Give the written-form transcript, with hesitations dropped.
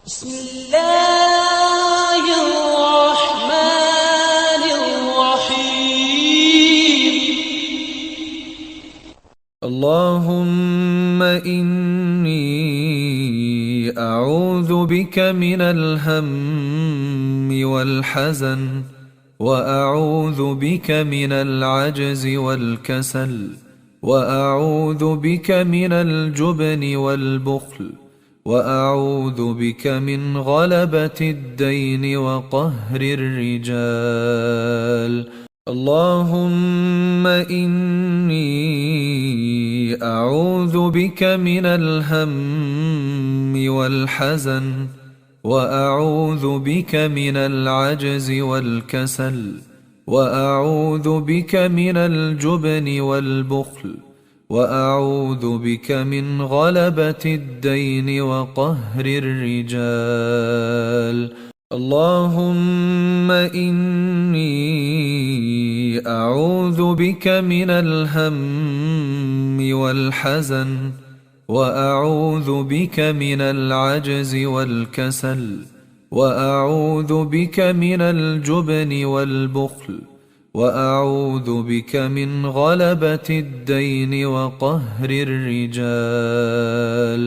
بسم الله الرحمن الرحيم. اللهم إني أعوذ بك من الهم والحزن، وأعوذ بك من العجز والكسل، وأعوذ بك من الجبن والبخل، وأعوذ بك من غلبة الدين وقهر الرجال. اللهم إني أعوذ بك من الهم والحزن، وأعوذ بك من العجز والكسل، وأعوذ بك من الجبن والبخل، وأعوذ بك من غلبة الدين وقهر الرجال. اللهم إني أعوذ بك من الهم والحزن، وأعوذ بك من العجز والكسل، وأعوذ بك من الجبن والبخل، وأعوذ بك من غلبة الدين وقهر الرجال.